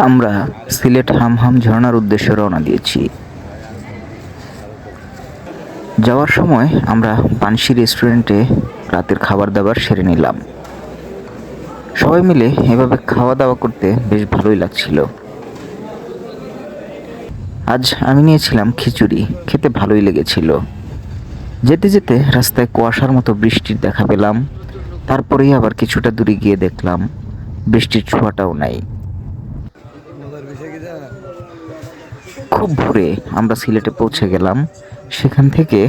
আমরা সিলেট হামহাম ঝর্ণার উদ্দেশ্যে রওনা দিয়েছি। যাওয়ার সময় আমরা পানসি রেস্টুরেন্টে রাতের খাবার দাবার সেরে নিলাম। সবাই মিলে এভাবে খাওয়া দাওয়া করতে বেশ ভালোই লাগছিল। আজ আমি নিয়েছিলাম খিচুড়ি, খেতে ভালোই লেগেছিল। যেতে যেতে রাস্তায় কুয়াশার মতো বৃষ্টির দেখা পেলাম। তারপরেই আবার কিছুটা দূরে গিয়ে দেখলাম বৃষ্টির ছোঁয়াটাও নাই। খুব ভোরে আমরা সিলেটে পৌঁছে গেলাম। সেখান থেকে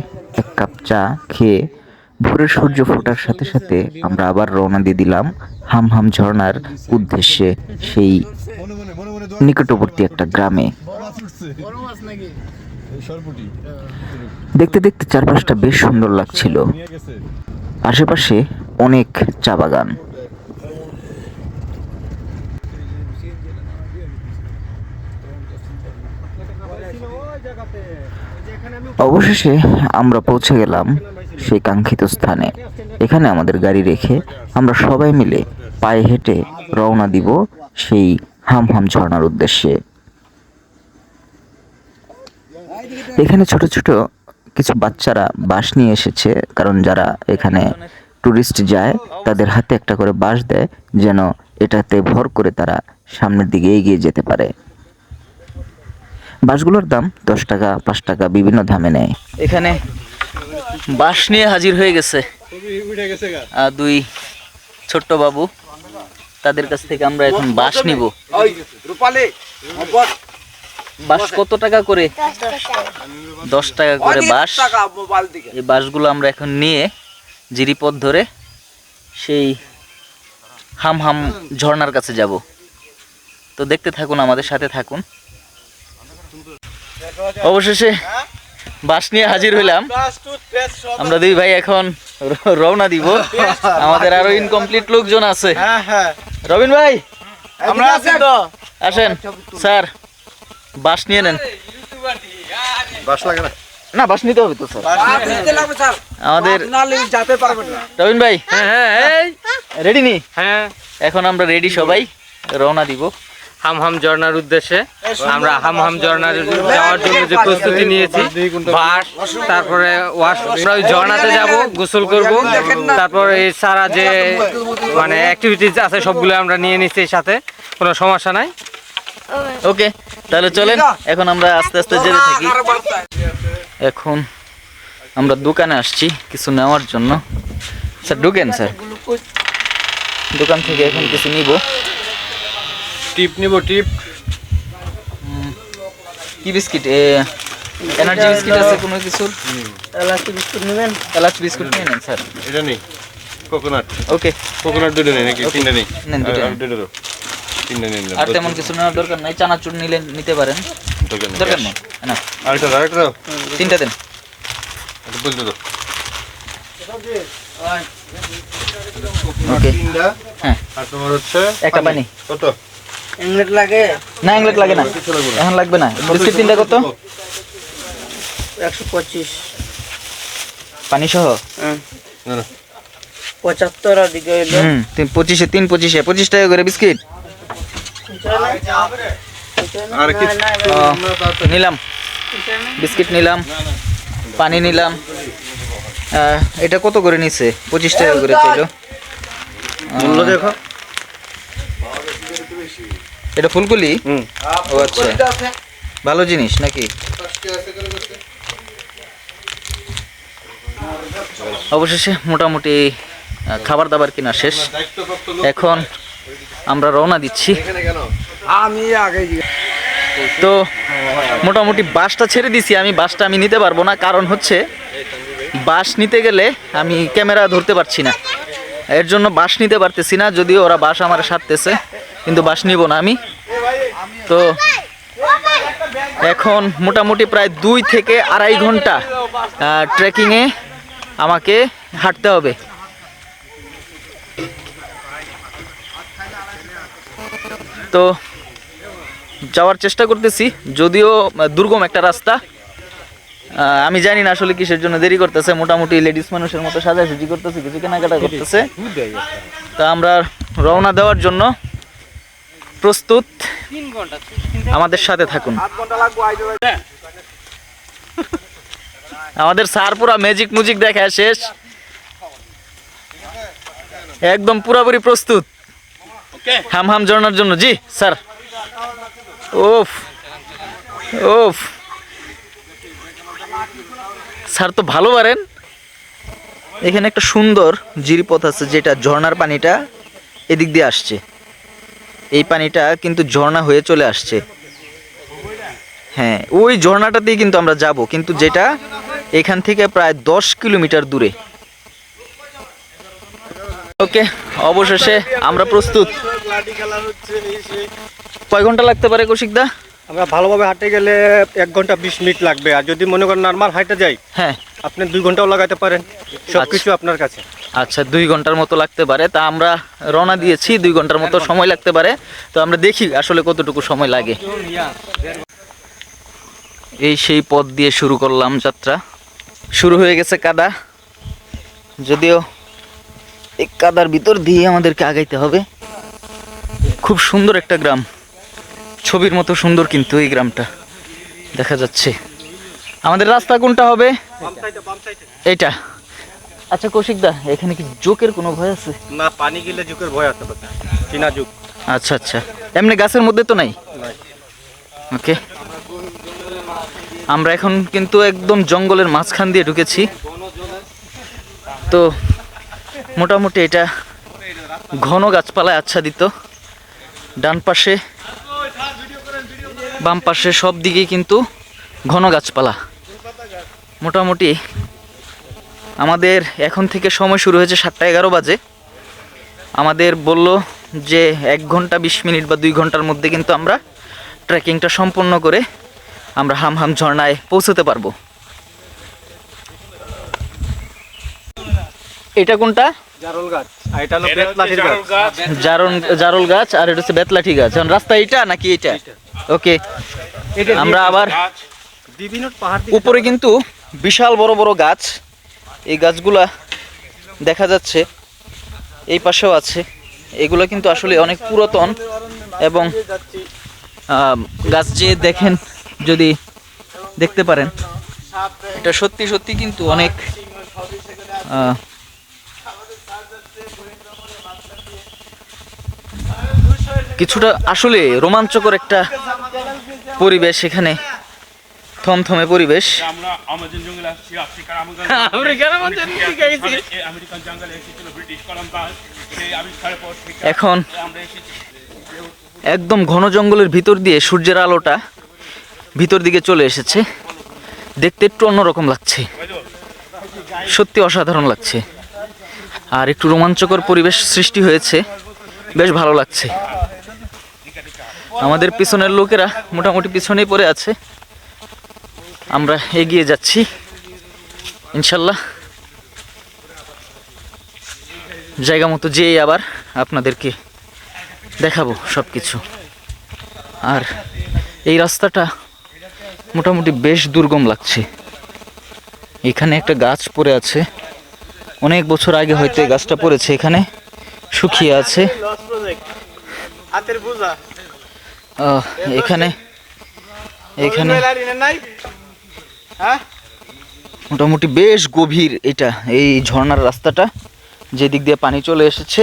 এক কাপ চা খেয়ে ভোরের সূর্য ফোটার সাথে সাথে আমরা আবার রওনা দিয়ে দিলাম হামহাম ঝর্ণার উদ্দেশ্যে, সেই নিকটবর্তী একটা গ্রামে। দেখতে দেখতে চারপাশটা বেশ সুন্দর লাগছিল। আশেপাশে অনেক চা বাগান। অবশেষে আমরা পৌঁছে গেলাম সেই কাঙ্ক্ষিত স্থানে। এখানে আমাদের গাড়ি রেখে আমরা সবাই মিলে পায়ে হেঁটে রওনা দিব সেই হামহাম ঝর্ণার উদ্দেশ্যে। এখানে ছোট ছোট কিছু বাচ্চারা বাঁশ নিয়ে এসেছে, কারণ যারা এখানে টুরিস্ট যায় তাদের হাতে একটা করে বাঁশ দেয়, যেন এটাতে ভর করে তারা সামনের দিকে এগিয়ে যেতে পারে। বাঁশগুলোর দাম 10 টাকা, 5 টাকা, বিভিন্ন দামে নেয়। এখানে বাঁশ নিয়ে হাজির হয়ে গেছে দুই ছোট্ট বাবু। তাদের কাছ থেকে আমরা এখন বাঁশ নিব। বাঁশ কত টাকা করে? 10 টাকা করে বাঁশ। এই বাঁশগুলো আমরা এখন নিয়ে জিরিপথ ধরে সেই হামহাম ঝর্ণার কাছে যাব। তো দেখতে থাকুন, আমাদের সাথে থাকুন। অবশেষে বাস নিয়ে হাজির হইলাম। আমরা দুই ভাই এখন রওনা দিব। আমাদের আরো ইনকমপ্লিট লোকজন আছে। রবিন ভাই, আমরা আছি তো, আসেন। স্যার, বাস নিয়ে নেন। বাস লাগে না? না, বাস নিতে হবে তো স্যার। আমাদের রবিন ভাই, রেডি নি? হ্যাঁ, এখন আমরা রেডি, সবাই রওনা দিব হামহাম ঝর্ণার উদ্দেশ্যে। আমরা হামহাম ঝর্ণার যাওয়ার জন্য যে প্রস্তুতি নিয়েছি, বাস, তারপরে ওয়াশ, আমরা ওই ঝর্ণাতে যাব, গোসল করব, তারপর এই সারা যে মানে অ্যাক্টিভিটিস আছে সবগুলো আমরা নিয়ে নিচ্ছি সাথে, কোনো সমস্যা নাই। ওকে, তাহলে চলেন এখন আমরা আস্তে আস্তে যেতে থাকি। এখন আমরা দোকানে আসছি কিছু নেওয়ার জন্য। স্যার ঢুকেন, স্যার। দোকান থেকে এখন কিছু নিব। টিপ নিব, টিপ। কি বিস্কিট? এনার্জি বিস্কিট আছে কোনো কিছু? এলাচি বিস্কুট নেবেন? এলাচি বিস্কুট নিয়ে নেন স্যার। এটা নেই, কোকোনাট। ওকে, কোকোনাট দুটো নেই নাকি? তিনটা নেই? নেন, দুটো। তিনটা নেন। আর তেমন কিছু নেওয়ার দরকার নাই। চানাচুর নিলে নিতে পারেন, দরকার নেই। না, আরেকটা দাও। তিনটা দেন। এটা বলতে দাও। ওকে, হ্যাঁ। আর তোমার হচ্ছে একটা পানি। কত? ইংলেট লাগে না? ইংলেট লাগে না, এখন লাগবে না। বিস্কিট তিনটা কত? 125 পানি সহ। 75 আর দিকে হইলো 25-এ 25 টাকা করে বিস্কিট আর কি নিলাম। বিস্কিট নিলাম, পানি নিলাম। এটা কত করে নিছে? 25 টাকা করে চাইলো। মূল্য দেখো। এটা ফুলকলি? ও আচ্ছা, ভালো জিনিস নাকি? অবশেষে মোটামুটি খাবার দাবার কিনা শেষ। এখন আমরা রওনা দিচ্ছি। আমি আগে তো মোটামুটি বাসটা ছেড়ে দিছি। বাসটা আমি নিতে পারবো না, কারণ হচ্ছে বাস নিতে গেলে আমি ক্যামেরা ধরতে পারছি না, এর জন্য বাস নিতে পারতেছি না। যদিও ওরা বাস আমার সাথতেছে, কিন্তু বাস নিব না আমি। তো এখন মোটামুটি প্রায় 2 থেকে আড়াই ঘন্টা ট্রেকিংয়ে আমাকে হাঁটতে হবে। তো যাওয়ার চেষ্টা করতেছি, যদিও দুর্গম একটা রাস্তা। আমি জানি না আসলে কিসের জন্য দেরি করতেছে। মোটামুটি লেডিস মানুষের মতো সাজাসুজি করতেছে, কিছু কেনাকাটা করতেছে। তা আমরা রওনা দেওয়ার জন্য প্রস্তুত, 3 ঘন্টা আমাদের সাথে থাকুন। আমাদের স্যার পুরা ম্যাজিক মুজিক দেখা শেষ, একদম পুরাপুরি প্রস্তুত হামহাম ঝর্ণার জন্য। জি স্যার। ওফ ওফ, স্যার তো ভালো পারেন। এখানে একটা সুন্দর জিরিপথ আছে, যেটা ঝর্ণার পানিটা এদিক দিয়ে আসছে। এই পানিটা কিন্তু ঝর্ণা হয়ে চলে আসছে। হ্যাঁ, ওই ঝর্ণাটাতেই কিন্তু আমরা যাব, কিন্তু যেটা এখান থেকে প্রায় 10 কিলোমিটার দূরে। ওকে, অবশেষে আমরা প্রস্তুত। কয় ঘন্টা লাগতে পারে কৌশিকদা? আমরা ভালোভাবে হাঁটতে গেলে 1 ঘন্টা 20 মিনিট লাগবে, আর যদি মনে করেন নর্মাল হাঁটতে যাই হ্যাঁ, আপনি 2 ঘন্টাও লাগাতে পারেন, সবকিছু আপনার কাছে। আচ্ছা, 2 ঘন্টার মতো লাগতে পারে। তা আমরা রওনা দিয়েছি, 2 ঘন্টার মতো সময় লাগতে পারে। তো আমরা দেখি আসলে কতটুকু সময় লাগে। এই সেই পথ দিয়ে শুরু করলাম যাত্রা। শুরু হয়ে গেছে কাদা, যদিও এই কাদার ভিতর দিয়ে আমাদেরকে আগাইতে হবে। খুব সুন্দর একটা গ্রাম, ছবির মতো সুন্দর কিন্তু এই গ্রামটা দেখা যাচ্ছে। আমাদের রাস্তা কোনটা হবে? এইটা। আচ্ছা কৌশিকদা, এখানে কি জোকের কোনো ভয় আছে? না, পানি গেলে ঝুঁকের ভয় আছে, চীনা ঝুঁক। আচ্ছা আচ্ছা, এমনি গাছের মধ্যে তো নাই? ওকে, আমরা এখন কিন্তু একদম জঙ্গলের মাঝখান দিয়ে ঢুকেছি। তো মোটামুটি এটা ঘন গাছপালায় আচ্ছাদিত। ডান পাশে বাম পাশে সব দিকেই কিন্তু ঘন গাছপালা। মোটামুটি আমাদের এখন থেকে সময় শুরু হয়েছে 7:11 বাজে। আমাদের বলল যে 1 ঘন্টা 20 মিনিট বা 2 ঘন্টার মধ্যে কিন্তু আমরা ট্রেকিংটা সম্পন্ন করে আমরা হামহাম ঝর্ণায় পৌঁছতে পারবো। এটা কোনটা? জারল গাছ, আর এটা হলো বেতলাঠির গাছ। জারল গাছ, আর এটা হচ্ছে বেতলাঠি গাছ। এখন রাস্তা এটা নাকি এটা? ওকে, আমরা আবার বিভিন্ন পাহাড় উপরে কিন্তু বিশাল বড় বড় গাছ। এই গাছগুলা দেখা যাচ্ছে, এই পাশেও আছে। এগুলো কিন্তু আসলে অনেক পুরাতন, এবং গাছ যে দেখেন, যদি দেখতে পারেন, এটা সত্যি সত্যি কিন্তু অনেক কিছুটা আসলে রোমাঞ্চকর একটা পরিবেশ এখানে, থমথমে পরিবেশ। আমরা আমাজন জঙ্গলে আসছি, আফ্রিকার আমেরিকান জঙ্গলে এসেছিল ব্রিটিশ কলম্বাস। সেই আবিষ্কারের পর থেকে এখন আমরা এসেছি। একদম ঘন জঙ্গলের ভিতর দিয়ে সূর্যের আলোটা ভিতর দিকে চলে এসেছে। দেখতে একটু অন্যরকম লাগছে, সত্যি অসাধারণ লাগছে, আর একটু রোমাঞ্চকর পরিবেশ সৃষ্টি হয়েছে। বেশ ভালো লাগছে। আমাদের পিছনের লোকেরা মোটামুটি পিছনেই পড়ে আছে। আমরা এগিয়ে যাচ্ছি ইনশাল্লাহ। জায়গা মতো যেয়ে আবার আপনাদেরকে দেখাবো সব কিছু। আর এই রাস্তাটা মোটামুটি বেশ দুর্গম লাগছে। এখানে একটা গাছ পড়ে আছে, অনেক বছর আগে হয়তো এই গাছটা পড়েছে, এখানে শুকিয়ে আছে। এখানে এখানে মোটামুটি বেশ গভীর এটা, এই ঝর্ণার রাস্তাটা যেদিক দিয়ে পানি চলে এসেছে,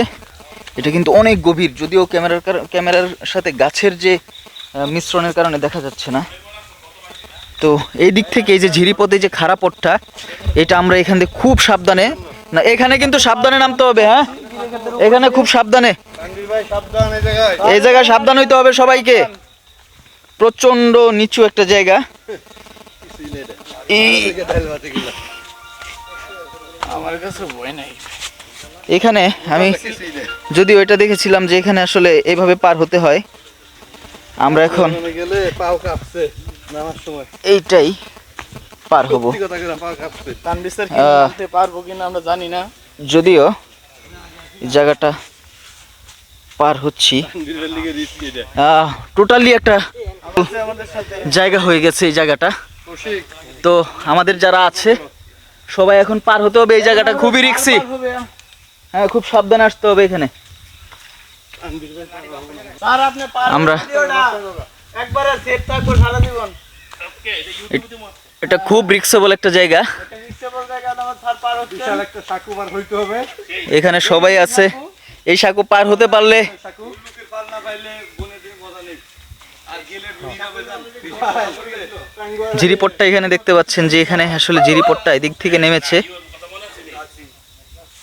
এটা কিন্তু অনেক গভীর। যদিও ক্যামেরার সাথে গাছের যে মিশ্রণের কারণে দেখা যাচ্ছে না। তো এই দিক থেকে এই যে ঝিরিপথে যে খারাপ পথটা, এটা আমরা এখান থেকে খুব সাবধানে, না এখানে কিন্তু সাবধানে নামতে হবে। হ্যাঁ, এখানে খুব সাবধানে, এই জায়গায় সাবধান হইতে হবে সবাইকে। প্রচন্ড নিচু একটা জায়গা। এখানে আমি যদিও এটা দেখেছিলাম যে এখানে আসলে এইভাবে পার হতে হয়। আমরা এখন এইটাই পার হব। পারবো কিনা আমরা জানি না। যদিও এই জায়গাটা পার হচ্ছি, টোটালি একটা জায়গা হয়ে গেছে এই জায়গাটা। তো আমাদের যারা আছে সবাই এখন পার হতে হবে এই জায়গাটা, খুবই রিস্কি। হ্যাঁ, খুব সাবধানে আসতে হবে এখানে। স্যার আপনি আমরা একবারে সেট থাকবো সারা জীবন। এটা খুব রিস্কেবল একটা জায়গা, এটা রিক্সেবল জায়গা না স্যার পার হচ্ছে। বিশাল একটা সাঁকু পার হইতে হবে। এখানে সবাই আছে। এই সাঁকো পার হতে পারলে জিরিপট্টা এখানে দেখতে পাচ্ছেন যে এখানে আসলে জিরিপট্টা এদিক থেকে নেমেছে।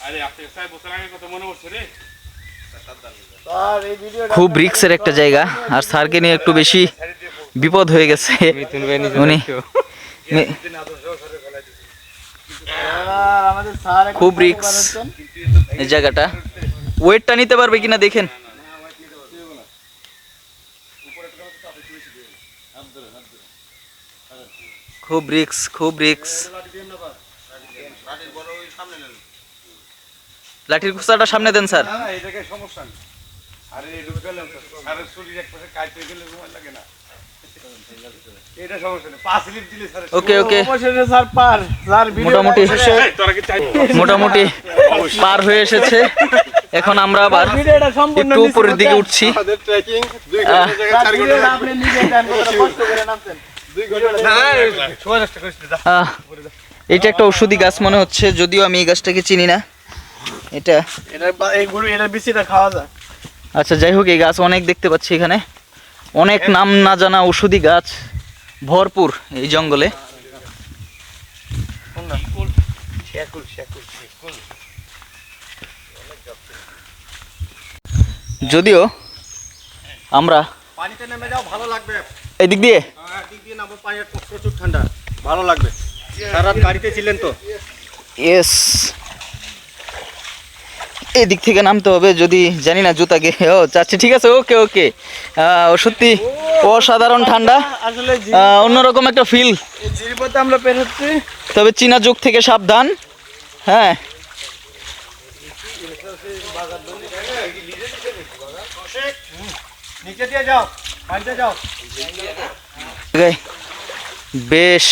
আরে আপনি 4 বছর আগে কথা মনে পড়ছে রে? স্যার এই ভিডিওটা খুব রিস্কের একটা জায়গা, আর স্যারকে নিয়ে একটু বেশি বিপদ হয়ে গেছে। মিথুন ভাই নিজে উনি দেখছো। আমাদের স্যার খুব রিস্ক এই জায়গাটা। ওয়েটটা নিতে পারবে কিনা দেখেন। খুব রিস্ক, খুব রিস্ক। লাঠির খোসাটা সামনে দেন স্যার। এই জায়গায় সমস্যা নেই। আরে ঢুকালাম তো। আরে শরীর এক পাশে কাটতে গেলে সময় লাগে না। এটা সমস্যা নেই। 5 লিট দিলে স্যার। ওকে ওকে, অবশেষে স্যার পার। স্যার ভিডিও মোটামুটি তোরা কি চাই? মোটামুটি পার হয়ে এসেছে। এখন আমরা আবার ভিডিওটা সম্পূর্ণ একটু উপরের দিকে উঠছি। আমাদের ট্রেকিং 2 ঘন্টা জায়গায় 4 ঘন্টা ভিডিওটা আপনি নিজে দেন, কষ্ট করে নামছেন। 2 ঘন্টা না সময় নষ্ট করিস না। এটা একটা ঔষধি গাছ মনে হচ্ছে, যদিও আমি এই গাছটাকে চিনি না। এটা এই গরু এটার বিচিটা খাওয়া যায়। আচ্ছা যাই হোক, এই গাছ অনেক দেখতে পাচ্ছি এখানে, অনেক নাম না জানা ঔষধি গাছ ভরপুর এই জঙ্গলে। যদিও আমরা পানিতে নেমে যাও, ভালো লাগবে। এদিক দিয়ে দিক দিয়ে নামো, পানি প্রচুর ঠান্ডা, ভালো লাগবে। সারা রাত গাড়িতে ছিলেন তো? ইয়েস, এদিক থেকে নামতে হবে, যদি জানি না জুতাকে। ও চাচ্ছি, ঠিক আছে, ওকে ওকে। সত্যি অসাধারণ ঠান্ডা, আসলে অন্যরকম একটা ফিল। এই জিরিপথে আমরা বের হচ্ছি। তবে চীনা যুগ থেকে সাবধান। হ্যাঁ, নিচে দিয়ে যাও, পানিতে যাও। বেশ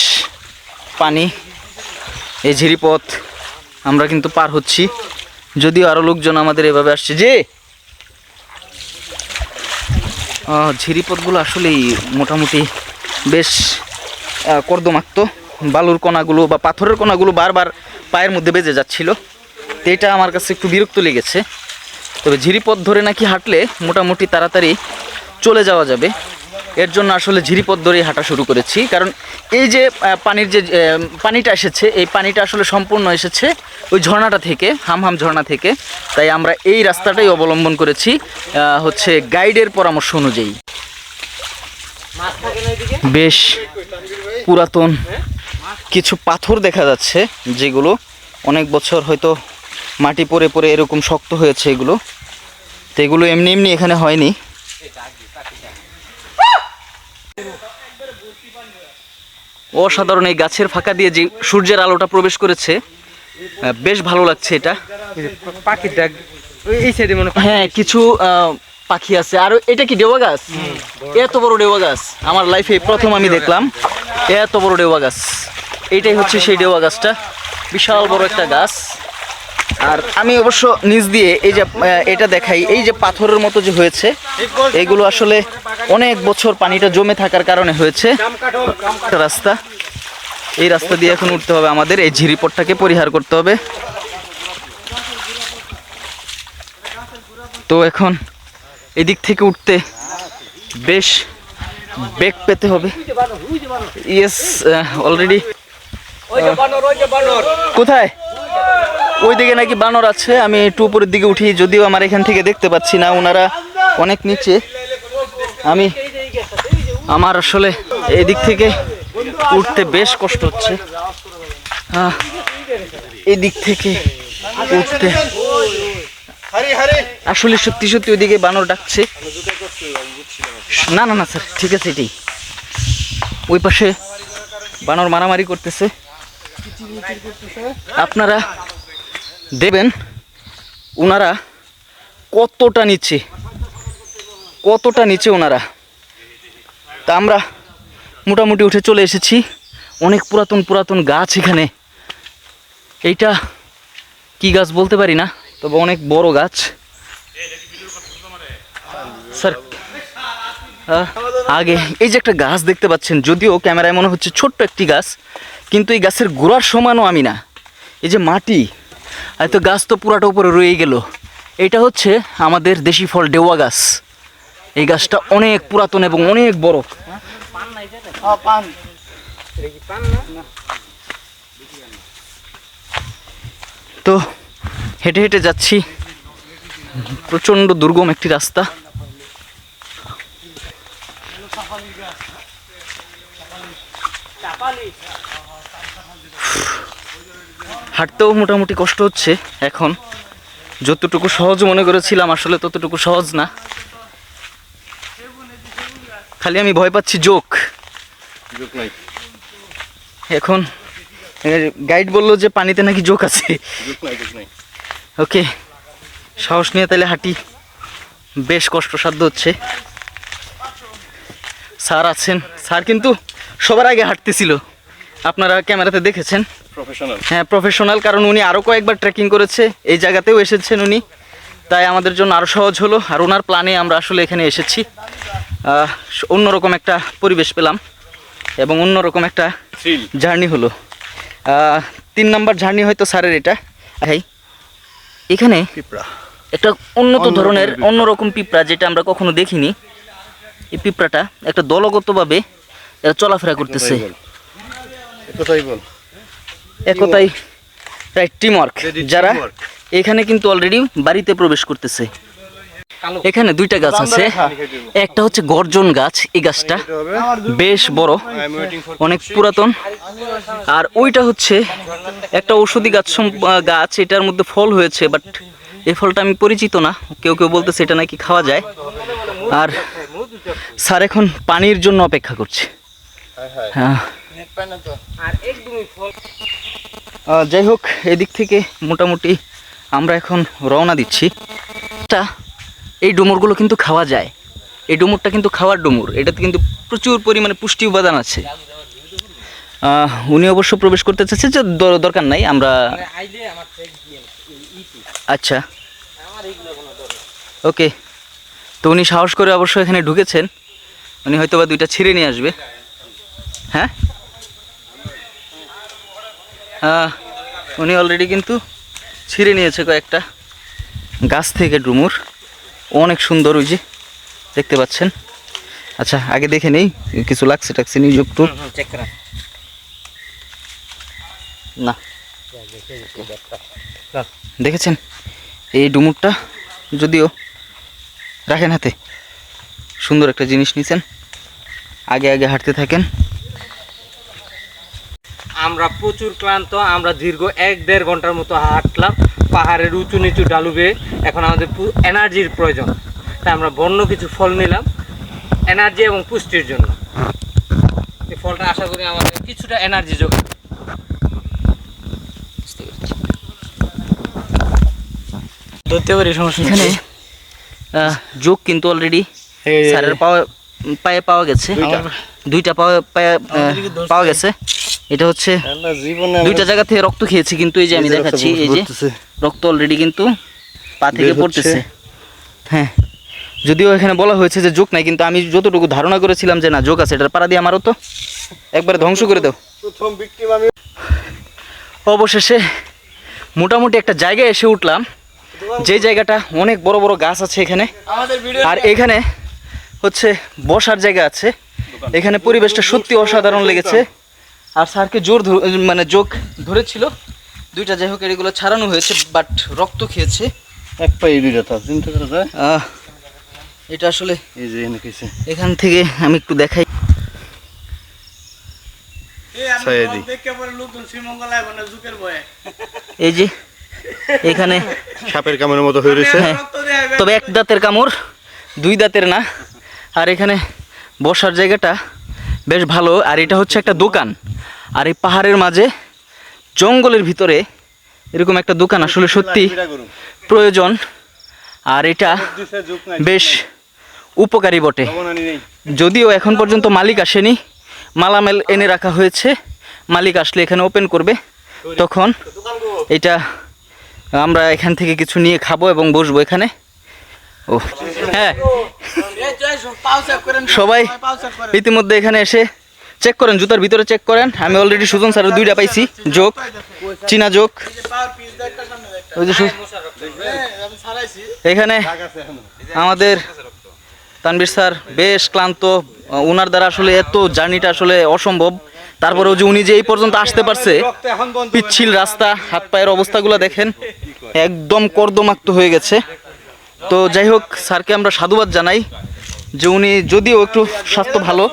পানি, এই ঝিরিপথ আমরা কিন্তু পার হচ্ছি, যদিও আরো লোকজন আমাদের এভাবে আসছে। যে ঝিরিপথগুলো আসলেই মোটামুটি বেশ কর্দমাক্ত। বালুর কণাগুলো বা পাথরের কণাগুলো বারবার পায়ের মধ্যে বেজে যাচ্ছিল, তো এটা আমার কাছে একটু বিরক্ত লেগেছে। তবে ঝিরিপথ ধরে নাকি হাঁটলে মোটামুটি তাড়াতাড়ি চলে যাওয়া যাবে, এর জন্য আসলে ঝিরিপথ ধরেই হাঁটা শুরু করেছি। কারণ এই যে পানির যে পানিটা এসেছে, এই পানিটা আসলে সম্পূর্ণ এসেছে ওই ঝর্ণাটা থেকে, হামহাম ঝর্ণা থেকে। তাই আমরা এই রাস্তাটাই অবলম্বন করেছি হচ্ছে গাইডের পরামর্শ অনুযায়ী। বেশ পুরাতন কিছু পাথর দেখা যাচ্ছে, যেগুলো অনেক বছর হয়তো মাটি পড়ে পড়ে এরকম শক্ত হয়েছে এগুলো। তো এগুলো এমনি এমনি এখানে হয়নি। অসাধারণ, এই গাছের ফাঁকা দিয়ে যে সূর্যের আলোটা প্রবেশ করেছে, বেশ ভালো লাগছে এটা। পাখির ডাক এই সাইডে মনে হয়। হ্যাঁ, কিছু পাখি আছে। আর এটা কি ডেওয়া গাছ? এত বড় ডেওয়া গাছ আমার লাইফে প্রথম আমি দেখলাম, এত বড় ডেওয়া গাছ। এইটাই হচ্ছে সেই ডেওয়া গাছটা, বিশাল বড় একটা গাছ। আর আমি অবশ্য নিচ দিয়ে এই যে এটা দেখাই, এই যে পাথরের মতো যে হয়েছে, এগুলো আসলে অনেক বছর পানিটা জমে থাকার কারণে হয়েছে। একটা রাস্তা, এই রাস্তা দিয়ে এখন উঠতে হবে আমাদের, এই ঝিরিপথটাকে পরিহার করতে হবে। তো এখন এদিক থেকে উঠতে বেশ বেগ পেতে হবে। Yes, already. কোথায়? ওইদিকে নাকি বানর আছে। আমি একটু উপরের দিকে উঠি, যদিও আমার এখান থেকে দেখতে পাচ্ছি না, ওনারা অনেক নিচে। আমার আসলে এদিক থেকে উঠতে বেশ কষ্ট হচ্ছে, এদিক থেকে উঠতে আসলে সত্যি সত্যি ওইদিকে বানর ডাকছে। না না না স্যার, ঠিক আছে, এটাই ওই পাশে বানর মারামারি করতেছে। আপনারা দেবেন ওনারা কতটা নিচে, কতটা নিচে ওনারা। তা আমরা মোটামুটি উঠে চলে এসেছি। অনেক পুরাতন পুরাতন গাছ এখানে। এইটা কি গাছ বলতে পারি না, তবে অনেক বড় গাছ। স্যার আগে এই যে একটা গাছ দেখতে পাচ্ছেন, যদিও ক্যামেরায় মনে হচ্ছে ছোট্ট একটি গাছ, কিন্তু এই গাছের গোড়ার সমানও আমি না। এই যে মাটি, আর তো গাছ তো পুরাটা উপরে রয়ে গেল। এটা হচ্ছে আমাদের দেশি ফল ডেওয়া গাছ। এই গাছটা অনেক পুরাতন এবং অনেক বড়। পান তো হেঁটে হেঁটে যাচ্ছি, প্রচণ্ড দুর্গম একটি রাস্তা। হাঁটতেও মোটামুটি কষ্ট হচ্ছে এখন। যতটুকু সহজ মনে করেছিলাম আসলে ততটুকু সহজ না। খালি আমি ভয় পাচ্ছি জোক। এখন গাইড বললো যে পানিতে নাকি জোক আছে। ওকে, সাহস নিয়ে তাহলে হাঁটি। বেশ কষ্টসাধ্য হচ্ছে। স্যার আছেন, স্যার কিন্তু সবার আগে হাঁটতেছিল, আপনারা ক্যামেরাতে দেখেছেন। হ্যাঁ, প্রফেশনাল, কারণ উনি আরও কয়েকবার ট্রেকিং করেছে, এই জায়গাতেও এসেছেন উনি, তাই আমাদের জন্য আরও সহজ হলো। আর ওনার প্ল্যানে আমরা আসলে এখানে এসেছি। অন্যরকম একটা পরিবেশ পেলাম এবং অন্যরকম একটা জার্নি হলো। 3 নাম্বার জার্নি হয়তো স্যারের এটা। ভাই এখানে একটা উন্নত ধরনের অন্যরকম পিঁপড়া, যেটা আমরা কখনো দেখিনি। এই পিঁপড়াটা একটা দলগতভাবে চলাফেরা করতেছে। একতাই, রাইট, টিম ওয়ার্ক। যারা এখানে কিন্তু অলরেডি বাড়িতে প্রবেশ করতেছে। এখানে 2টা গাছ আছে। একটা হচ্ছে গর্জন গাছ, এই গাছটা বেশ বড়, অনেক পুরাতন। আর ওইটা হচ্ছে একটা ঔষধি গাছ, এটার মধ্যে ফল হয়েছে, বাট এই ফলটা আমি পরিচিত না। কেউ কেউ বলতেছে এটা নাকি খাওয়া যায়। আর স্যার এখন পানির জন্য অপেক্ষা করছে। হ্যাঁ, যাই হোক, এদিক থেকে মোটামুটি আমরা এখন রওনা দিচ্ছি। এই ডুমুরগুলো কিন্তু খাওয়া যায়। এই ডুমুরটা কিন্তু খাওয়ার ডুমুর, এটাতে কিন্তু প্রচুর পরিমাণে পুষ্টি উপাদান আছে। উনি অবশ্য প্রবেশ করতে চাচ্ছে যে দরকার নাই, আমরা আচ্ছা ওকে। তো উনি সাহস করে অবশ্য এখানে ঢুকেছেন। উনি হয়তো বা 2টা ছিঁড়ে নিয়ে আসবে। হ্যাঁ, উনি অলরেডি কিন্তু ছিঁড়ে নিয়েছে কয়েকটা গাছ থেকে ডুমুর। অনেক সুন্দর, ওই যে দেখতে পাচ্ছেন। আচ্ছা, আগে দেখে নেই কিছু লাগছে টাকছে নিউজ একটু না। দেখেছেন এই ডুমুরটা, যদিও রাখেন হাতে, সুন্দর একটা জিনিস নিছেন। আগে আগে হাঁটতে থাকেন। আমরা প্রচুর ক্লান্ত। আমরা দীর্ঘ 1-1.5 ঘন্টার মতো হাঁটলাম পাহাড়ের উঁচু নিচু ঢালু বেয়ে। এখন আমাদের এনার্জির প্রয়োজন, তাই আমরা বন্য কিছু ফল নিলাম এনার্জি এবং পুষ্টির জন্য। এই ফলটা আশা করি আমাদের কিছুটা এনার্জি যোগাবে। ধরতে পারি, সমস্যা নেই। এখানে যোগ কিন্তু অলরেডি স্যারের পায়ে পাওয়া গেছে। 2টা পাওয়া গেছে। এটা হচ্ছে 2টা জায়গা থেকে রক্ত খেয়েছে, কিন্তু এই যে আমি দেখাচ্ছি, এই যে রক্ত অলরেডি কিন্তু পা থেকে পড়তেছে। হ্যাঁ, যদিও এখানে বলা হয়েছে যে যোগ নাই, কিন্তু আমি যতটুকু ধারণা করেছিলাম যে না যোগ আছে। এটার পাড়া দিয়ে আমারও তো একবারে ধ্বংস করে দাও। অবশেষে মোটামুটি একটা জায়গায় এসে উঠলাম, যে জায়গাটা অনেক বড় বড় গাছ আছে এখানে। আর এখানে হচ্ছে বসার জায়গা আছে। এখানে পরিবেশটা সত্যি অসাধারণ লেগেছে। আর স্যারকে মানে যোগ ধরেছিল 2টা, যাই হোক এগুলো ছাড়ানো হয়েছে, বাট রক্ত খেয়েছে। এক পায়ে 2টা চিন্তা করা যায়। এটা আসলে এই যে এখানে কইছে এখান থেকে আমি একটু দেখাই। এই যে এখানে সাপের কামড়ের মতো হয়ে রয়েছে। হ্যাঁ, তবে 1 দাঁতের কামড়, 2 দাঁতের না। আর এখানে বসার জায়গাটা বেশ ভালো। আর এটা হচ্ছে একটা দোকান। আর এই পাহাড়ের মাঝে জঙ্গলের ভিতরে এরকম একটা দোকান আসলে সত্যি প্রয়োজন। আর এটা বেশ উপকারী বটে। যদিও এখন পর্যন্ত মালিক আসেনি, মালামাল এনে রাখা হয়েছে। মালিক আসলে এখানে ওপেন করবে, তখন এটা আমরা এখান থেকে কিছু নিয়ে খাবো এবং বসবো এখানে। ও হ্যাঁ, সবাই ইতিমধ্যে এখানে এসে চেক করেন, জুতার ভিতরে চেক করেন। আমি অলরেডি সুজন স্যারের 2টা পাইছি যোগ, চীনা যোগ। ওই যে এখানে আমাদের তানভীর স্যার বেশ ক্লান্ত, ওনার দ্বারা আসলে এত জার্নিটা আসলে অসম্ভব। তারপরেও যে উনি যে এই পর্যন্ত আসতে পারছে, পিচ্ছিল রাস্তা, হাত পায়ের অবস্থাগুলো দেখেন একদম কর্দমাক্ত হয়ে গেছে। তো যাই হোক, স্যারকে আমরা সাধুবাদ জানাই যে উনি যদিও একটু স্বাস্থ্য ভালো,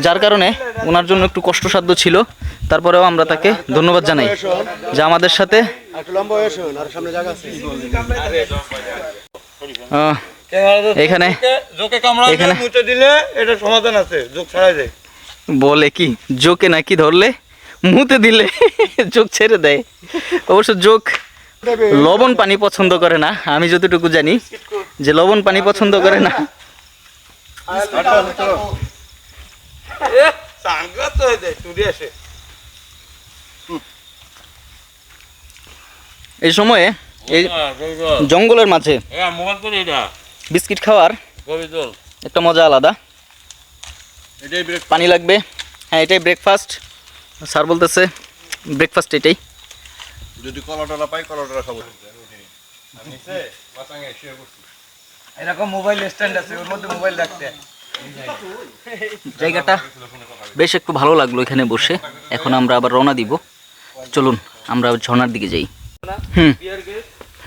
যার কারণে ওনার জন্য একটু কষ্টসাধ্য ছিল, তারপরেও আমরা তাকে ধন্যবাদ জানাই যে আমাদের সাথে এখানে এখানে দিলে এটা সমাধান আছে, যোগ ছাড়াই যায়। বলে কি জোকে নাকি ধরলে মুতে দিলে যোগ ছেড়ে দেয়। অবশ্য যোগ লবণ পানি পছন্দ করে না, আমি যতটুকু জানি যে লবণ পানি পছন্দ করে না। এই সময়ে এই জঙ্গলের মাঝে বিস্কিট খাওয়ার একটা মজা আলাদা। পানি লাগবে, হ্যাঁ এটাই ব্রেকফাস্ট। স্যার বলতেছে ব্রেকফাস্ট এটাই। যদি কলাটলা পাই কলাটলা খাবো। এরকম মোবাইল স্ট্যান্ড আছে, ওর মধ্যে মোবাইল রাখতে। জায়গাটা বেশ একটু ভালো লাগলো এখানে বসে। এখন আমরা আবার রওনা দিব, চলুন আমরা ঝর্ণার দিকে যাই। হুম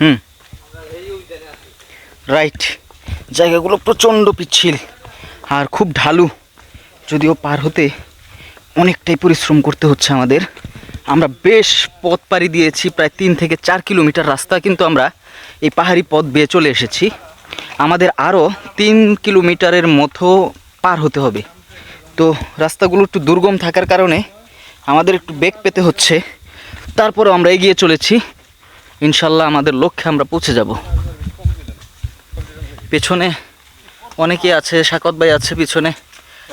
হুম রাইট, জায়গাগুলো প্রচণ্ড পিচ্ছিল আর খুব ঢালু, যদিও পার হতে অনেকটাই পরিশ্রম করতে হচ্ছে আমাদের। আমরা বেশ পথ পাড়ি দিয়েছি, প্রায় 3 থেকে 4 কিলোমিটার রাস্তা কিন্তু আমরা এই পাহাড়ি পথ বেয়ে চলে এসেছি। আমাদের আরও 3 কিলোমিটারের মতো পার হতে হবে। তো রাস্তাগুলো একটু দুর্গম থাকার কারণে আমাদের একটু বেগ পেতে হচ্ছে, তারপরেও আমরা এগিয়ে চলেছি। ইনশাল্লাহ আমাদের লক্ষ্যে আমরা পৌঁছে যাব। পেছনে অনেকেই আছে, শাকত ভাই আছে পিছনে।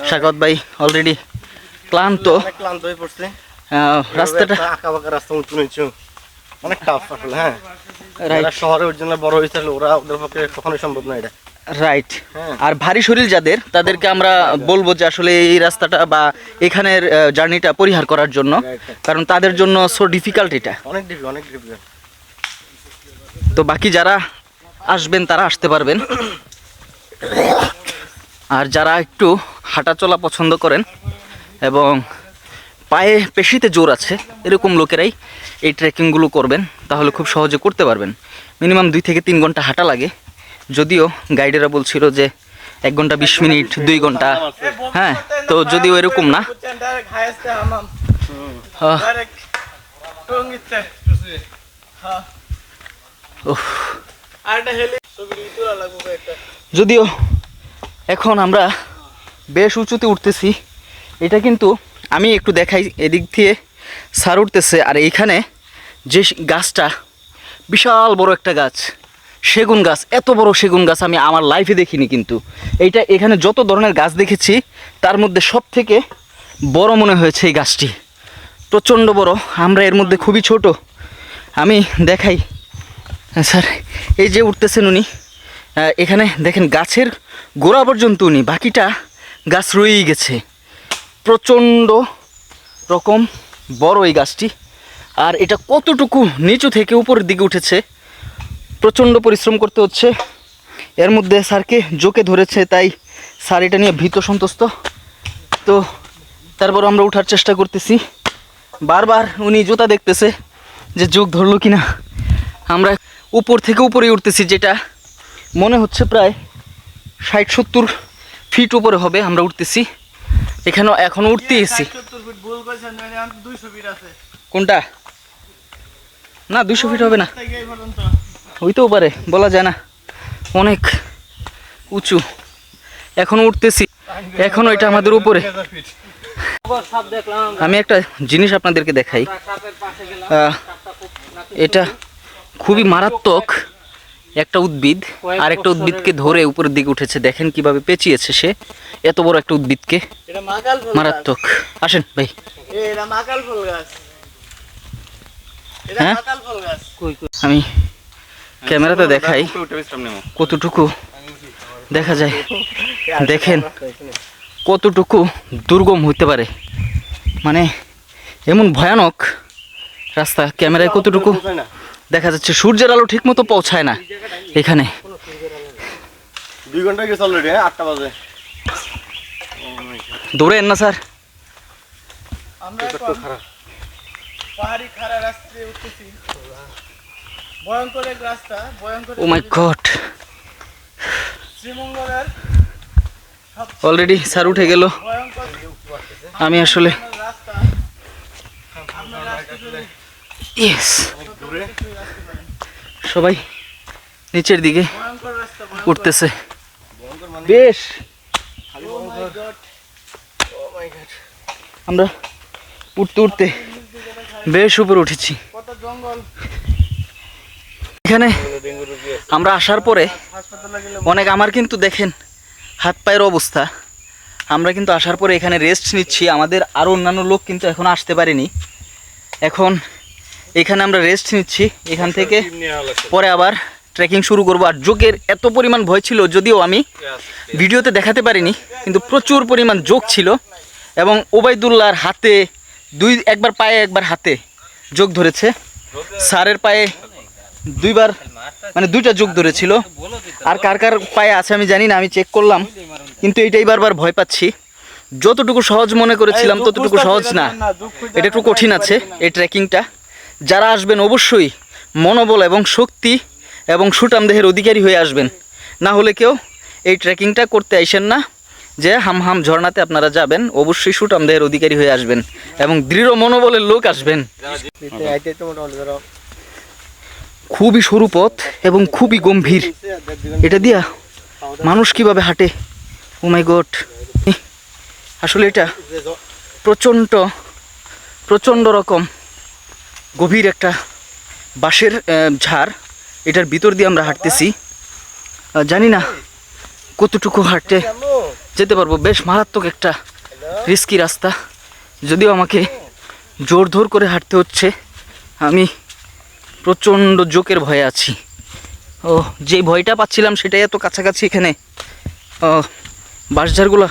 শাকত ভাই অলরেডি ক্লান্ত হয়ে পড়ছে। রাস্তাটা আঁকা বাঁকা রাস্তা অনেক টাফ আসলে। হ্যাঁ, শহরে ওর জন্য বড় হয়েছে, ওরা ওদের পক্ষে কখনোই সম্ভব না এটা। রাইট। আর ভারী শরীর যাদের, তাদেরকে আমরা বলবো যে আসলে এই রাস্তাটা বা এখানের জার্নিটা পরিহার করার জন্য, কারণ তাদের জন্য সো ডিফিকাল্ট এটা, অনেক ডিফিকাল্ট। তো বাকি যারা আসবেন তারা আসতে পারবেন। আর যারা একটু হাঁটা চলা পছন্দ করেন এবং পায়ে পেশিতে জোর আছে, এরকম লোকেরাই এই ট্রেকিংগুলো করবেন, তাহলে খুব সহজে করতে পারবেন। মিনিমাম 2 থেকে 3 ঘন্টা হাঁটা লাগে, যদিও গাইডেরা বলছিল যে 1 ঘন্টা 20 মিনিট 2 ঘন্টা। হ্যাঁ, তো যদিও এরকম না। যদিও এখন আমরা বেশ উঁচুতে উঠতেছি, এটা কিন্তু আমি একটু দেখাই, এদিক দিয়ে সার উঠতেছে। আর এইখানে যে গাছটা, বিশাল বড় একটা গাছ, সেগুন গাছ। এত বড় সেগুন গাছ আমি আমার লাইফে দেখিনি। কিন্তু এইটা এখানে যত ধরনের গাছ দেখেছি তার মধ্যে সব থেকে বড় মনে হয়েছে এই গাছটি, প্রচণ্ড বড়। আমরা এর মধ্যে খুবই ছোট। আমি দেখাই স্যার, এই যে উঠতেছেন উনি, এখানে দেখেন গাছের গোড়া পর্যন্ত উনি, বাকিটা গাছ রয়েই গেছে। প্রচণ্ড রকম বড় এই গাছটি। আর এটা কতটুকু নিচু থেকে উপরের দিকে উঠেছে, প্রচণ্ড পরিশ্রম করতে হচ্ছে। এর মধ্যে স্যারকে জোকে ধরেছে, তাই স্যার এটা নিয়ে ভীত সন্তুষ্ট। তো তারপর আমরা ওঠার চেষ্টা করতেছি, বারবার উনি জুতা দেখতেছে যে জোক ধরলো কিনা। আমরা উপর থেকে উপরে উঠতেছি, যেটা মনে হচ্ছে প্রায় 60-70 ফিট উপরে হবে। আমরা উঠতেছি, এখানেও এখনো উঠতেছি। কোনটা? না 200 ফিট হবে না, হইতেও পারে, বলা যায় না, অনেক উঁচু। এখনো উঠতেছি, এখনো এটা আমাদের উপরে। আমি একটা জিনিস আপনাদেরকে দেখাই, এটা খুবই মারাত্মক একটা উদ্ভিদ। আর একটা উদ্ভিদকে ধরে উপরের দিকে উঠেছে, দেখেন কিভাবে পেঁচিয়েছে সে এত বড় একটা উদ্ভিদকে, মারাত্মক। আসেন ভাই, হ্যাঁ আমি ক্যামেরাতে দেখাই কতটুকু দেখা যায়। দেখেন কতটুকু দুর্গম হইতে পারে, মানে এমন ভয়ানক রাস্তা। ক্যামেরায় কতটুকু দেখা যাচ্ছে, সূর্যের আলো ঠিক মতো পৌঁছায় না এখানে। 2 ঘন্টা গেছে অলরেডি, 8টা বাজে। দৌড়েন না স্যার। আমরা এখন পাহাড়ি খাড়া রাস্তায় উঠতেছি। ভয়ঙ্কর এক রাস্তা, ভয়ঙ্কর। ও মাই গড, শ্রীমঙ্গলের অলরেডি স্যার উঠে গেল। ভয়ঙ্কর আমি আসলে রাস্তা। আমরা রাস্তা ইয়েস, সবাই নিচের দিকে ভয়ঙ্কর রাস্তা। উঠতেছে। বেশ, আমরা উঠতে উঠতে বেশ উপরে উঠেছি। কত জঙ্গল। এখানে আমরা আসার পরে হাসপাতালে গেলে অনেক, আমার কিন্তু দেখেন হাত পায়ের অবস্থা। আমরা কিন্তু আসার পরে এখানে রেস্ট নিচ্ছি। আমাদের আরও অন্যান্য লোক কিন্তু এখন আসতে পারেনি। এখন এখানে আমরা রেস্ট নিচ্ছি। এখান থেকে পরে আবার ট্রেকিং শুরু করব। আর যোগের এত পরিমাণ ভয় ছিল, যদিও আমি ভিডিওতে দেখাতে পারিনি, কিন্তু প্রচুর পরিমাণ যোগ ছিল। এবং ওবায়দুল্লাহর হাতে একবার পায়ে একবার হাতে যোগ ধরেছে। স্যারের পায়ে দুইবার, মানে 2টা যোগ ধরেছিল। আর কার কার পায়ে আছে আমি জানি না, আমি চেক করলাম, কিন্তু এইটাই বারবার ভয় পাচ্ছি। যতটুকু সহজ মনে করেছিলাম ততটুকু সহজ না, এটা একটু কঠিন আছে এই ট্রেকিংটা। যারা আসবেন অবশ্যই মনোবল এবং শক্তি এবং সুঠাম দেহের অধিকারী হয়ে আসবেন, না হলে কেউ এই ট্রেকিংটা করতে আইসেন না। যে হামহাম ঝর্ণাতে আপনারা যাবেন, অবশ্যই সুঠাম দেহের অধিকারী হয়ে আসবেন এবং দৃঢ় মনোবলের লোক আসবেন। খুবই সরু পথ এবং খুবই গম্ভীর। এটা দিয়া মানুষ কিভাবে হাঁটে? ও মাই গড, আসলে এটা প্রচণ্ড রকম গভীর একটা বাঁশের ঝাড়। এটার ভিতর দিয়ে আমরা হাঁটতেছি। জানি না কতটুকু হাঁটতে যেতে পারবো। বেশ মারাত্মক একটা রিস্কি রাস্তা, যদিও আমাকে জোর ধর করে হাঁটতে হচ্ছে। আমি প্রচণ্ড জোকের ভয়ে আছি। ও, যে ভয়টা পাচ্ছিলাম সেটাই এত কাছাকাছি। এখানে বাঁশঝাড়গুলো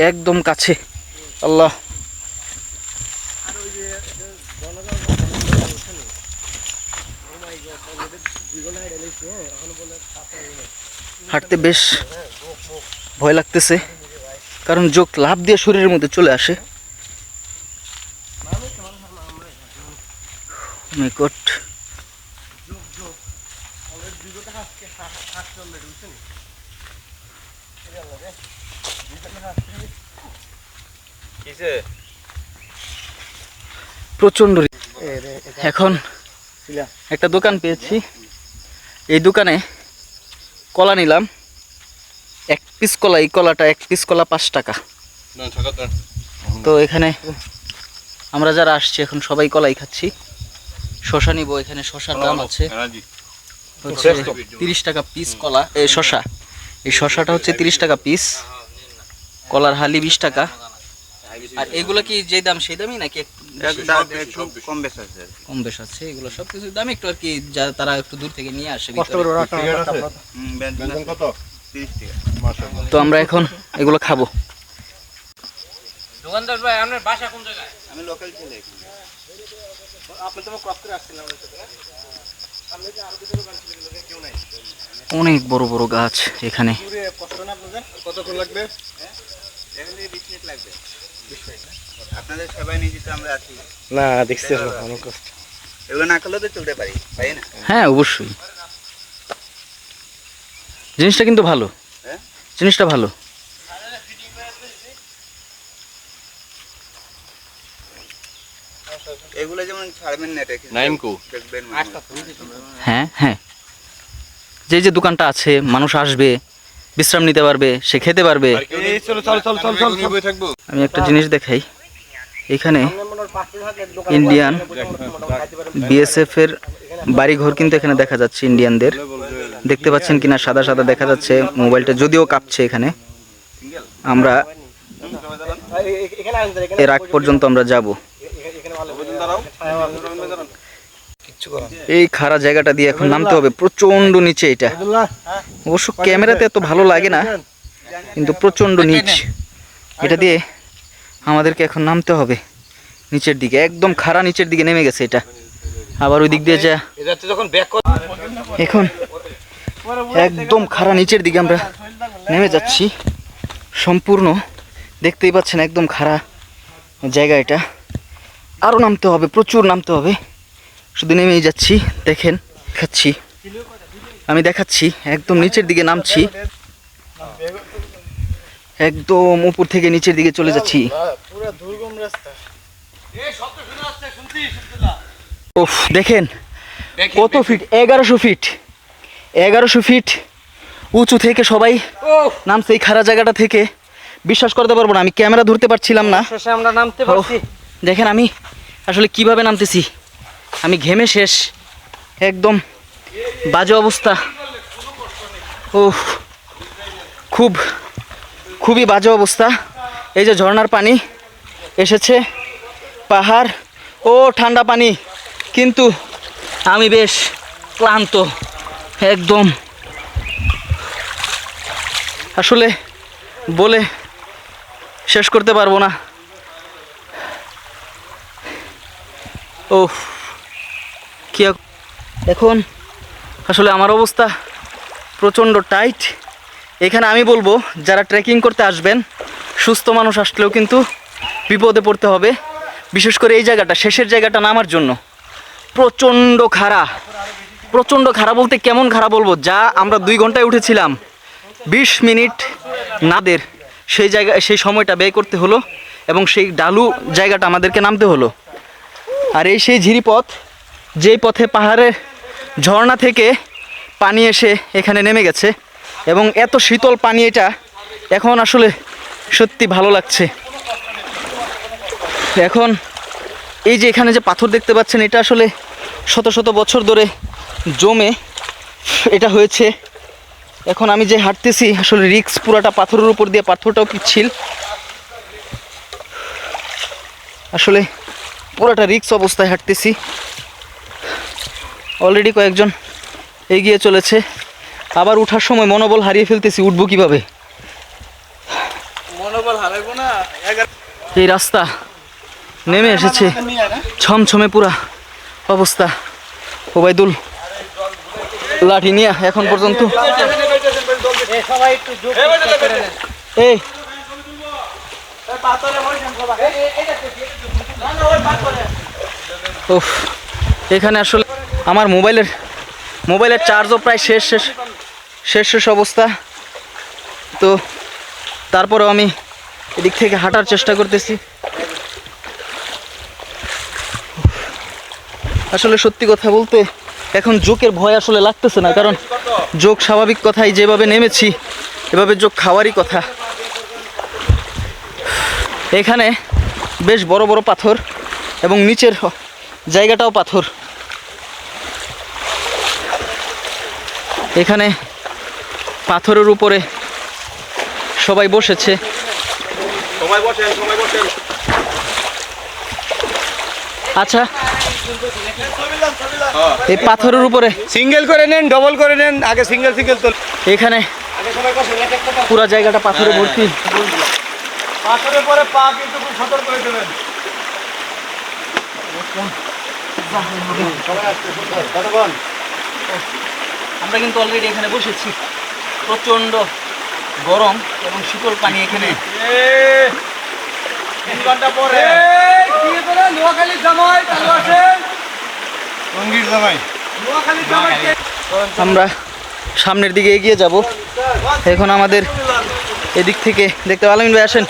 একদম কাছে। আল্লাহ, হাঁটতে বেশ ভয় লাগতেছে, কারণ যোগ লাফ দিয়ে শরীরের মধ্যে চলে আসে। মাই গড, প্রচন্ড। এখন একটা দোকান পেয়েছি, এই দোকানে কলা নিলাম। 1 পিস কলা, এই কলাটা 1 পিস কলা 5 টাকা। তো এখানে আমরা যারা আসছি এখন সবাই কলাই খাচ্ছি। শশা নিব, এখানে শশার দাম আছে হচ্ছে 30 টাকা পিস। কলা, এই শশা, এই শশাটা হচ্ছে 30 টাকা পিস। কলার হালি 20 টাকা। আর এগুলো কি যে দাম সেই দামই নাকি কম বেশ আছে? এগুলো সব কিছু দাম একটু আর কি, যারা তারা একটু দূর থেকে নিয়ে আসে। তো আমরা এখন এগুলো খাবো। দোকানদার ভাই, আপনার বাসা কোন জায়গায়? আমি লোকাল ছেলে। আপনি তো ক্রস করে আসছিলেন আমাদের সাথে। সামনে যে আরো দুটো দোকান ছিল, কিন্তু কেউ নাই। অনেক বড় বড় গাছ এখানে। কতক্ষণ লাগবে? এখানে 20 মিনিট লাগবে। 20 মিনিট। আপনাদের সবাই নিয়ে যেতে আমরা আছি। না, দেখছি অনেক কষ্ট। এগুলো না করলেও তো চলতে পারি, তাই না? হ্যাঁ, অবশ্যই। জিনিসটা কিন্তু ভালো, জিনিসটা ভালো। এগুলো যেমন ছাড়বেন না, এটা নাইমকো দেখবেন। হ্যাঁ হ্যাঁ, যে যে দোকানটা আছে, মানুষ আসবে, বিশ্রাম নিতে পারবে, সে খেতে পারবে। এই চল চল চল চল চল চল থাকবো। আমি একটা জিনিস দেখাই, এখানে ইন্ডিয়ান বিএসএফ এর বাড়িঘর কিন্তু এখানে দেখা যাচ্ছে। ইন্ডিয়ানদের দেখতে পাচ্ছেন কিনা, সাদা সাদা দেখা যাচ্ছে। মোবাইলটা যদিও কাঁপছে এখানে। আমরা এর আগ পর্যন্ত আমরা যাব। এই খাড়া জায়গাটা দিয়ে এখন নামতে হবে, প্রচন্ড নিচে এটা। অবশ্য ক্যামেরাতে এত ভালো লাগে না, কিন্তু প্রচন্ড নিচ। এটা দিয়ে আমাদেরকে এখন নামতে হবে নিচের দিকে, একদম খাড়া নিচের দিকে নেমে গেছে এটা। আবার ওই দিক দিয়ে যা এখন একদম খাড়া নিচের দিকে আমরা নেমে যাচ্ছি সম্পূর্ণ। দেখতেই পাচ্ছেন একদম খাড়া জায়গা এটা। আরও নামতে হবে, প্রচুর নামতে হবে। শুধু নেমেই যাচ্ছি, দেখেন দেখাচ্ছি, আমি দেখাচ্ছি একদম নিচের দিকে নামছি, একদম উপর থেকে নিচের দিকে চলে যাচ্ছি। পুরো দুর্গম রাস্তা। ওফ, দেখেন কত ফিট, 1100 ফিট, 1100 ফিট উঁচু থেকে সবাই নামছে এই খাড়া জায়গাটা থেকে। বিশ্বাস করতে পারবো না, আমি ক্যামেরা ধরতে পারছিলাম না। শেষে আমরা নামতে পারছি। দেখেন আমি আসলে কিভাবে নামতেছি, আমি ঘেমে শেষ, একদম বাজে অবস্থা। ও খুবই বাজে অবস্থা। এই যে ঝর্ণার পানি এসেছে, পাহাড় ও ঠান্ডা পানি, কিন্তু আমি বেশ ক্লান্ত একদম। আসলে বলে শেষ করতে পারবো না। ও কি এখন আসলে আমার অবস্থা প্রচণ্ড টাইট। এখানে আমি বলবো যারা ট্রেকিং করতে আসবেন, সুস্থ মানুষ আসলেও কিন্তু বিপদে পড়তে হবে। বিশেষ করে এই জায়গাটা, শেষের জায়গাটা নামার জন্য প্রচণ্ড খাড়া। প্রচণ্ড খাড়া বলতে কেমন খাড়া বলবো, যা আমরা 2 ঘন্টায় উঠেছিলাম 20 মিনিট নাদের সেই সময়টা ব্যয় করতে হলো, এবং সেই ডালু জায়গাটা আমাদেরকে নামতে হলো। আর এই সেই ঝিরিপথ, যেই পথে পাহাড়ের ঝর্ণা থেকে পানি এসে এখানে নেমে গেছে, এবং এত শীতল পানি এটা। এখন আসলে সত্যি ভালো লাগছে। এখন এই যে এখানে যে পাথর দেখতে পাচ্ছেন, এটা আসলে শত শত বছর ধরে জমে এটা হয়েছে। এখন আমি যে হাঁটতেছি আসলে রিক্স পুরাটা পাথরের উপর দিয়ে, পাথরটাও পিচ্ছিল, আসলে পুরাটা রিক্স অবস্থায় হাঁটতেছি। অলরেডি কয়েকজন এগিয়ে চলেছে, আবার ওঠার সময় মনোবল হারিয়ে ফেলতেছি, উঠবো কিভাবে। মনোবল হারাইবো না। এই রাস্তা নেমে এসেছে, ছমছমে পুরা অবস্থা। ওবায়দুল লাঠি নিয়ে এখন পর্যন্ত এই উফ, এখানে আসলে আমার মোবাইলের চার্জও প্রায় শেষ অবস্থা। তো তারপরেও আমি এদিক থেকে হাঁটার চেষ্টা করতেছি। আসলে সত্যি কথা বলতে এখন জোকের ভয় আসলে লাগতেছে না, কারণ জোক স্বাভাবিক কথাই, যেভাবে নেমেছি এভাবে জোক খাওয়ারই কথা। এখানে বেশ বড় বড় পাথর, এবং নিচের জায়গাটাও পাথর। এখানে পাথরের উপরে সবাই বসেছে। আচ্ছা, এই পাথরের উপরে সিঙ্গেল করে নেন, ডবল করে নেন, আগে সিঙ্গেল তো। এখানে পুরা জায়গাটা পাথরে ভর্তি। পাথরের পরে পা কিন্তু খুব সতর্ক হয়ে দেবেন। আমরা কিন্তু অলরেডি এখানে বসেছি, প্রচণ্ড গরম এবং শীতল পানি এখানে। 3 ঘন্টা পরে নোয়াখালী জামাই চালু আছে। রঙ্গির জামাই নোয়াখালী জামাই আমরা সামনের দিকে এগিয়ে যাব। এখন আমাদের এদিক থেকে দেখতে আলামিন ভাই আসেন।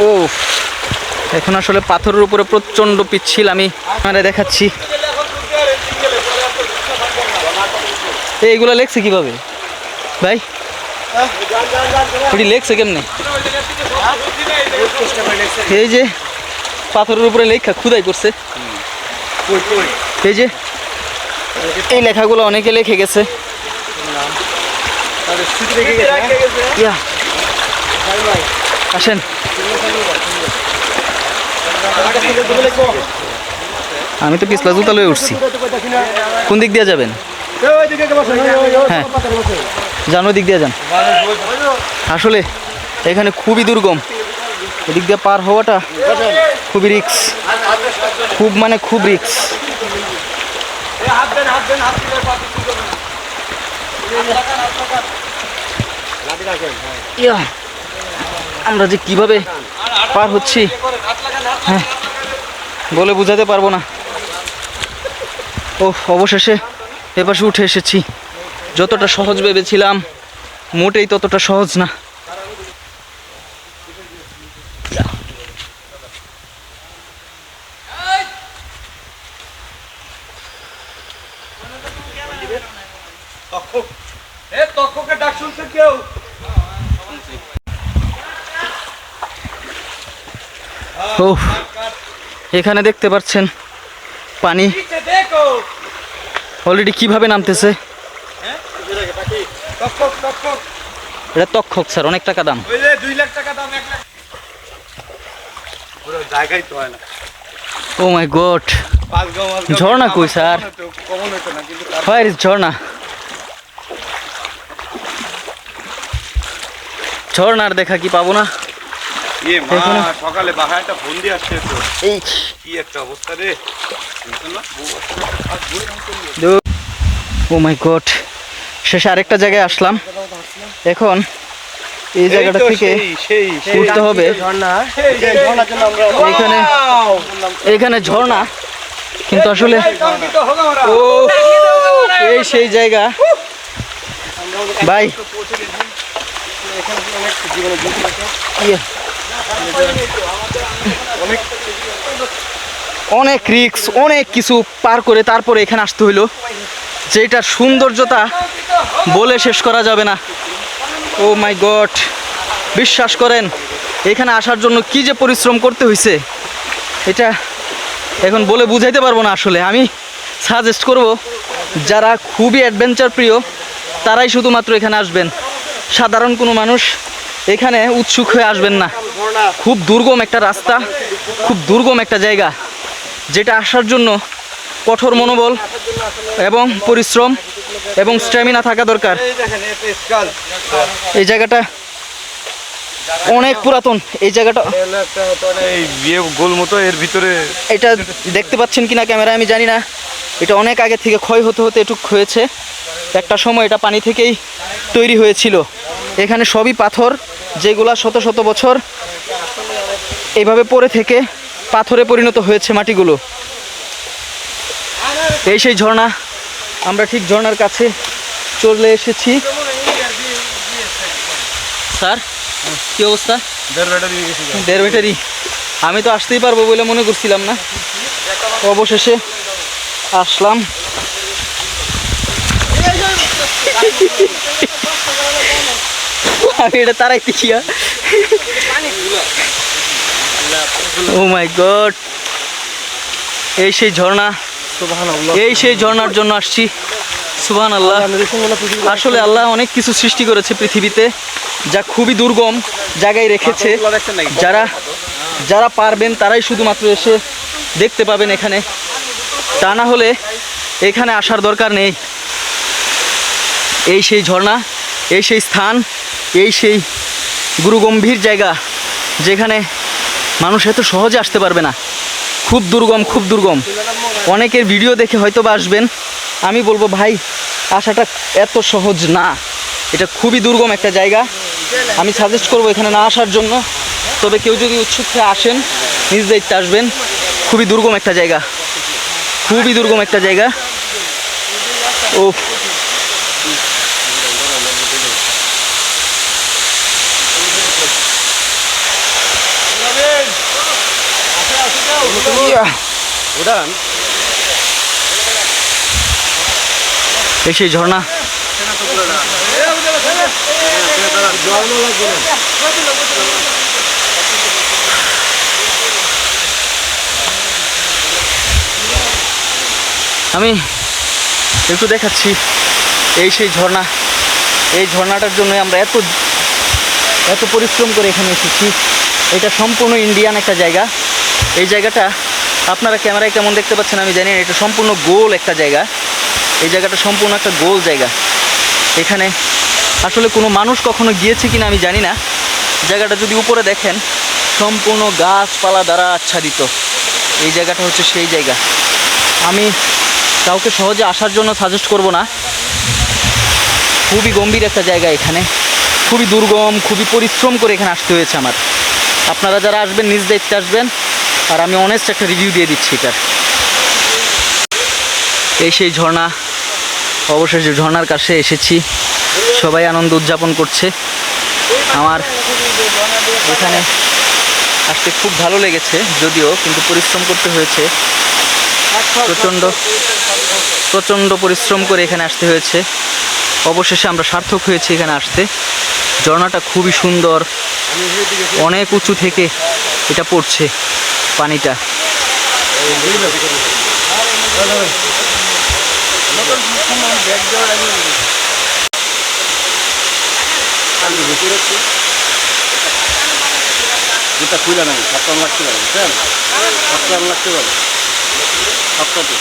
ও এখন আসলে পাথরের উপরে প্রচণ্ড পিচ্ছিল। আমি আপনারা দেখাচ্ছি, এইগুলো লেখছে কিভাবে ভাই? ওটি লেখছে কেমনে? এই যে পাথরের উপরে লেখা খুদাই করছে, এই যে এই লেখাগুলো অনেকে লিখে গেছে। আসেন, আমি তো পিছলা জুতা লয়ে উঠছি। কোন দিক দিয়ে যাবেন? হ্যাঁ যান, ওই দিক দিয়ে যান। আসলে এখানে খুবই দুর্গম, এদিক দিয়ে পার হওয়াটা খুবই রিস্ক, খুব মানে খুব রিস্ক। আমরা যে কিভাবে পার হচ্ছি হ্যাঁ বলে বুঝাতে পারবো না। ও অবশেষে এপাশে উঠে এসেছি। যতটা সহজ ভেবেছিলাম মোটেই ততটা সহজ না। তক্ষকের ডাক শুনছে কেউ? ও এখানে দেখতে পাচ্ছেন পানি অলরেডি কিভাবে নামতেছে। তক্ষক তক্ষক এটা তক্ষক স্যার, অনেক টাকা দাম। ওই যে 2 লাখ টাকা দাম, 1 লাখ পুরো জায়গায় তো হয় না। ও মাই গড, ঝর্ণা কই স্যার? কমন হতো না কিন্তু ফায়ার ইজ ঝর্ণা। ঝর্ণার দেখা কি পাবো না? মা সকালে বাসায় একটা ফোন দিয়ে আসছে তো, এই কি একটা অবস্থা রে। ও মাই গড, শেষে আরেকটা জায়গায় আসলাম। এখন এই জায়গাটা থেকে উঠতে হবে। এখানে এখানে ঝর্ণা, কিন্তু আসলে ও এই সেই জায়গা ভাই। অনেক রিস্ক, অনেক কিছু পার করে তারপরে এখানে আসতে হইলো, যেটা সৌন্দর্যতা বলে শেষ করা যাবে না। ও মাই গড, বিশ্বাস করেন এখানে আসার জন্য কি যে পরিশ্রম করতে হয়েছে এটা এখন বলে বুঝাইতে পারবো না। আসলে আমি সাজেস্ট করব যারা খুবই অ্যাডভেঞ্চার প্রিয় তারাই শুধুমাত্র এখানে আসবেন। সাধারণ কোনো মানুষ এখানে উৎসুক হয়ে আসবেন না। খুব দুর্গম একটা রাস্তা, খুব দুর্গম একটা জায়গা, যেটা আসার জন্য কঠোর মনোবল এবং পরিশ্রম এবং স্ট্যামিনা থাকা দরকার। এই জায়গাটা অনেক পুরাতন। এই জায়গাটা এই বিয়ে গোল মতো, এর ভিতরে এটা দেখতে পাচ্ছেন কিনা ক্যামেরায় আমি জানি না। এটা অনেক আগে থেকে ক্ষয় হতে হতে এটুক হয়েছে। একটা সময় এটা পানি থেকেই তৈরি হয়েছিল। এখানে সবই পাথর, যেগুলা শত শত বছর এইভাবে পড়ে থেকে পাথরে পরিণত হয়েছে মাটিগুলো। এই সেই ঝর্ণা, আমরা ঠিক ঝর্ণার কাছে চলে এসেছি। স্যার কি অবস্থা? 1.5 ব্যাটারি। আমি তো আসতেই পারবো বলে মনে করছিলাম না, অবশেষে আসলাম। আমি এটা তারাইতে কি? ও মাই গড, এই সেই ঝর্ণা, এই সেই ঝর্ণার জন্য আসছি। সুবহানাল্লাহ। আসলে আল্লাহ অনেক কিছু সৃষ্টি করেছে পৃথিবীতে, যা খুবই দুর্গম জায়গায় রেখেছে। যারা যারা পারবেন তারাই শুধুমাত্র এসে দেখতে পাবেন এখানে, তা না হলে এখানে আসার দরকার নেই। এই সেই ঝর্ণা, এই সেই স্থান, এই সেই গুরুগম্ভীর জায়গা যেখানে মানুষ এত সহজে আসতে পারবে না। খুব দুর্গম, খুব দুর্গম। অনেকের ভিডিও দেখে হয়তো বা আসবেন, আমি বলবো ভাই আসাটা এত সহজ না। এটা খুবই দুর্গম একটা জায়গা। আমি সাজেস্ট করবো এখানে না আসার জন্য। তবে কেউ যদি উৎসুক হয়ে আসেন নিজ দায়িত্বে আসবেন। খুবই দুর্গম একটা জায়গা, খুবই দুর্গম একটা জায়গা। ও এই সেই ঝর্ণা। আমি একটু দেখাচ্ছি, এই সেই ঝর্ণা। এই ঝর্ণাটার জন্য আমরা এত পরিশ্রম করে এখানে এসেছি। এটা সম্পূর্ণ ইন্ডিয়ান একটা জায়গা, এই জায়গাটা আপনারা ক্যামেরায় কেমন দেখতে পাচ্ছেন আমি জানি না, এটা সম্পূর্ণ গোল একটা জায়গা। এই জায়গাটা সম্পূর্ণ একটা গোল জায়গা। এখানে আসলে কোনো মানুষ কখনো গিয়েছে কিনা আমি জানি না। জায়গাটা যদি উপরে দেখেন সম্পূর্ণ গাছপালা দ্বারা আচ্ছাদিত। এই জায়গাটা হচ্ছে সেই জায়গা। আমি কাউকে সহজে আসার জন্য সাজেস্ট করব না। খুবই গম্ভীর একটা জায়গা, এখানে খুবই দুর্গম, খুবই পরিশ্রম করে এখানে আসতে হয়েছে আমার। আপনারা যারা আসবেন নিজ দায়িত্বে আসবেন, আর আমি অনেস্ট একটা রিভিউ দিয়ে দিচ্ছি এটার। এই সেই ঝর্ণা, অবশেষে ঝর্ণার কাছে এসেছি। সবাই আনন্দ উদযাপন করছে। আমার এখানে আসতে খুব ভালো লেগেছে, যদিও কিন্তু পরিশ্রম করতে হয়েছে। প্রচণ্ড পরিশ্রম করে এখানে আসতে হয়েছে। অবশেষে আমরা সার্থক হয়েছি এখানে আসতে। ঝর্ণাটা খুবই সুন্দর, অনেক উঁচু থেকে এটা পড়ছে পানিটা। যেটা খুলে নেই 57 লাখ টাকা, বুঝছেন? 57 লাখ টাকা, 57।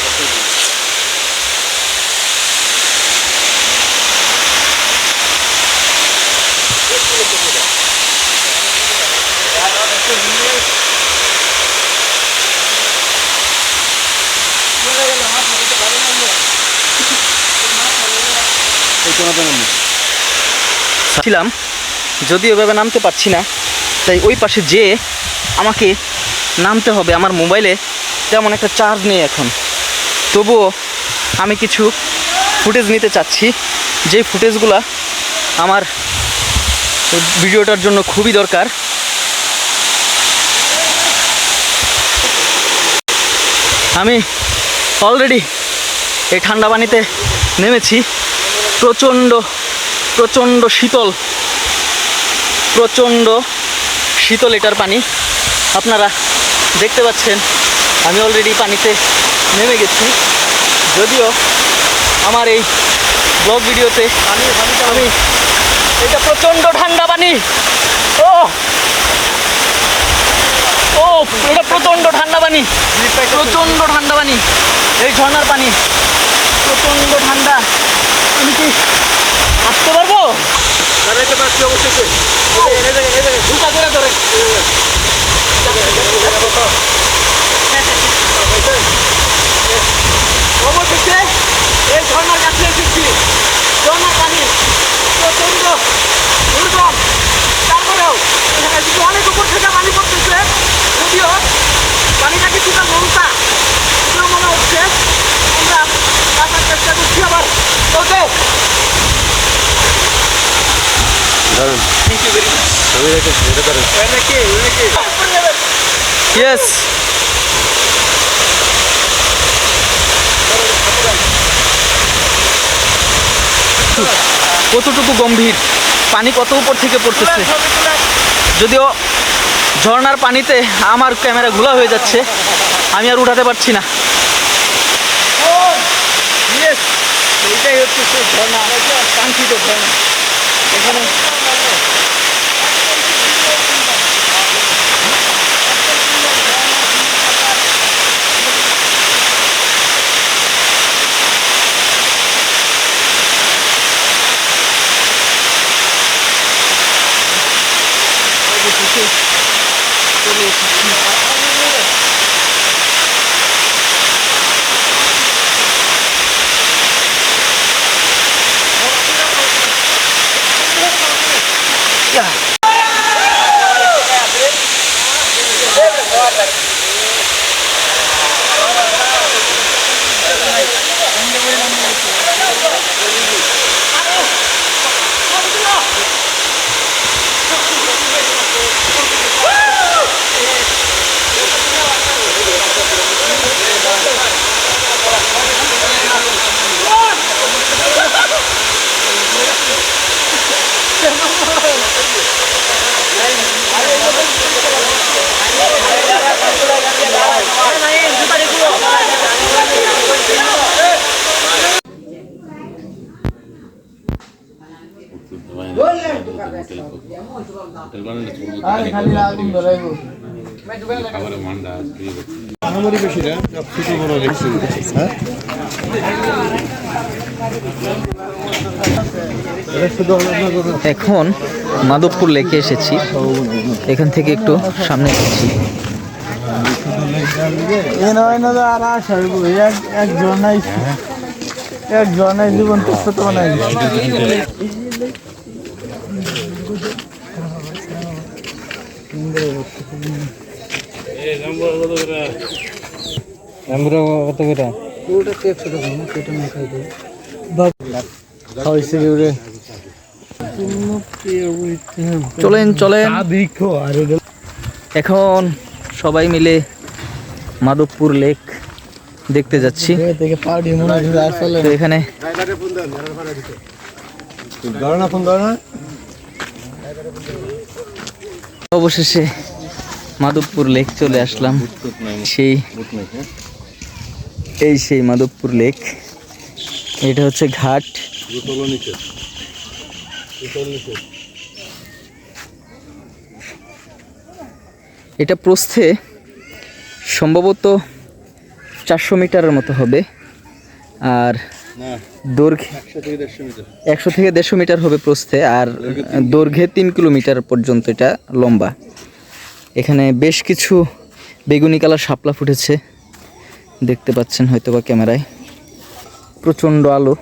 ছিলাম, যদিও এভাবে নামতে পারছি না, তাই ওই পাশে যেয়ে আমাকে নামতে হবে। আমার মোবাইলে তেমন একটা চার্জ নেই এখন, তবুও আমি কিছু ফুটেজ নিতে চাচ্ছি, যেই ফুটেজগুলো আমার ভিডিওটার জন্য খুবই দরকার। আমি অলরেডি এই ঠান্ডা পানিতে নেমেছি। প্রচণ্ড শীতল এটার পানি। আপনারা দেখতে পাচ্ছেন আমি অলরেডি পানিতে নেমে গেছি। যদিও আমার এই ব্লগ ভিডিওতে আমি এটা প্রচণ্ড ঠান্ডা পানি। ও এটা প্রচণ্ড ঠান্ডা পানি, এই ঝর্ণার পানি প্রচণ্ড ঠান্ডা। আমি কি আসতে পারবো? অবশেষে এই ঝর্ণার কাছে এসেছি। ঝর্ণার পানি প্রচণ্ড দুর্গম, তারপরেও এখানে যদি অনেক উপর থেকে পানি পড়তেছে, যদিও পানিটা কিছুটা নোংরা এগুলো মনে হচ্ছে। আমরা আসার চেষ্টা করছি আবার। Okay, thank you very much. Yes, কতটুকু গম্ভীর, পানি কত উপর থেকে পড়তেছে। যদিও ঝর্ণার পানিতে আমার ক্যামেরা ঘোলা হয়ে যাচ্ছে, আমি আর উঠাতে পারছি না। এইটাই হচ্ছে সেই ঝর্ণা, কাঙ্ক্ষিত ঝর্ণা। এখানে চলে এসেছি। হোটেল বানালে এখন মাধবপুর লেকে এসেছি, এখান থেকে একটু সামনে যাচ্ছি। জীবন কষ্ট তো নাই। চলেন চলেন, এখন সবাই মিলে মাধবপুর লেক দেখতে যাচ্ছি। তো এখানে অবশেষে মাধবপুর লেক চলে আসলাম। সেই মাধবপুর লেক, এটা হচ্ছে ঘাট। এটা প্রস্থে সম্ভবত 400 মিটারের মতো হবে, আর দৈর্ঘ্যে 100 থেকে 150 মিটার হবে প্রস্থে, আর দৈর্ঘ্যে 3 কিলোমিটার পর্যন্ত এটা লম্বা। এখানে বেশ কিছু বেগুনি কালার শাপলা ফুটেছে, দেখতে পাচ্ছেন হয়তো বা ক্যামেরায়। প্রচণ্ড আলো,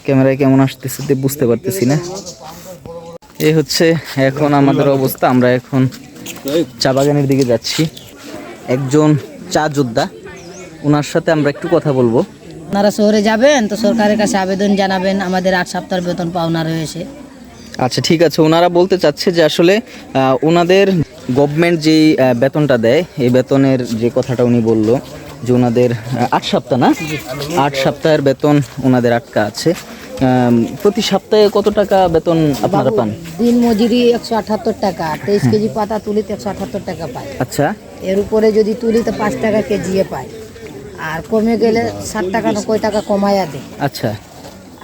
ক্যামেরায় কেমন আসতেছে বুঝতে পারতেছি না। এই হচ্ছে এখন আমাদের অবস্থা। আমরা এখন চা বাগানের দিকে যাচ্ছি। একজন চা যোদ্ধা, ওনার সাথে আমরা একটু কথা বলবো। আপনারা শহরে যাবেন তো সরকারের কাছে আবেদন জানাবেন, আমাদের 8 সপ্তাহের বেতন পাওনা রয়েছে। আচ্ছা ঠিক আছে, ওনারা বলতে চাচ্ছে যে আসলে ওনাদের গভর্নমেন্ট যেই বেতনটা দেয়, এই বেতনের যে কথাটা উনি বললো যে ওনাদের 8 সপ্তাহ না, 8 সপ্তাহের বেতন ওনাদের আটকা আছে। প্রতি সপ্তাহে কত টাকা বেতন আপনারা পান? দিন মজুরি 178 টাকা, 23 কেজি পাতা তুলিতে 178 টাকা পায়। আচ্ছা, এর উপরে যদি তুলি তো 5 টাকা কেজিয়ে পায়, আর কমে গেলে 60 টাকা 90 টাকা কমায়া দেয়। আচ্ছা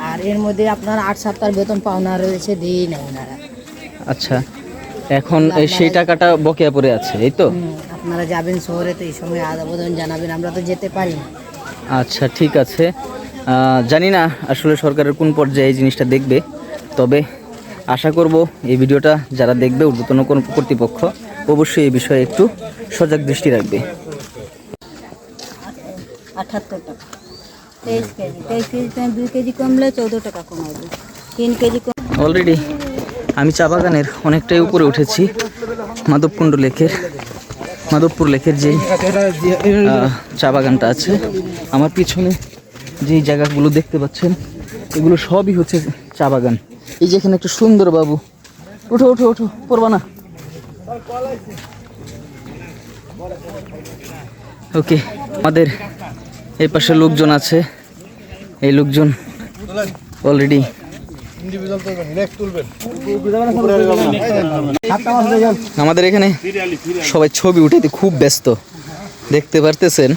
আর এর মধ্যে আপনার 8 সপ্তাহের বেতন পাওনা রয়েছে, দিই না ওনারা। আচ্ছা, এখন সেই টাকাটা বকেয়া পড়ে আছে, এই তো? আপনারা যাবেন শহরে তো এই সময় আবেদন জানাবেন, আমরা তো যেতে পারি না। আচ্ছা ঠিক আছে, জানি না আসলে সরকারের কোন পর্যায়ে এই জিনিসটা দেখবে, তবে আশা করব এই ভিডিওটা যারা দেখবে ঊর্ধ্বতন কোন কর্তৃপক্ষ অবশ্যই এই বিষয়ে একটু সজাগ দৃষ্টি রাখবে। 78 টাকা 23 কেজি, 23 কেজি 2 কেজি কমলে 14 টাকা কমাবে, 3 কেজি কম। অলরেডি আমি চা বাগানের অনেকটাই উপরে উঠেছি। মাধবপুর লেকের যে চা বাগানটা আছে, আমার পিছনে যে জায়গাগুলো দেখতে পাচ্ছেন এগুলো সবই হচ্ছে চা বাগান। এই যে এখানে একটা সুন্দর বাবু, ওঠো ওঠো ওঠো, পড়বা না। ওকে, আমাদের এই পাশে লোকজন আছে, এই লোকজন অলরেডি আমাদের এখানে সবাই ছবি উঠাতে খুব ব্যস্ত, দেখতে পারতেছেন।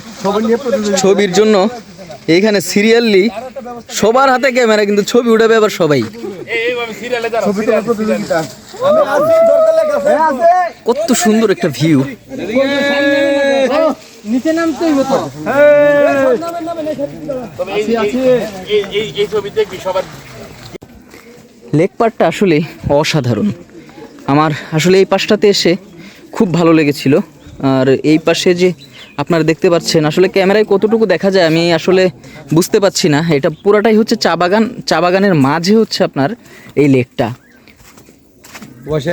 ছবির জন্য এইখানে সিরিয়ালি সবার হাতে ক্যামেরা, কিন্তু ছবি উঠাবে আবার সবাই। কত সুন্দর একটা ভিউ। নিচে নামতেই হতো। লেক পার্কটা আসলে অসাধারণ। আমার আসলে এই পাশটাতে এসে খুব ভালো লেগেছিল। আর এই পাশে যে আপনারা দেখতে পাচ্ছেন, আসলে ক্যামেরায় কতটুকু দেখা যায় আমি আসলে বুঝতে পারছি না। এটা পুরাটাই হচ্ছে চা বাগান, চা বাগানের মাঝে হচ্ছে আপনার এই লেকটা।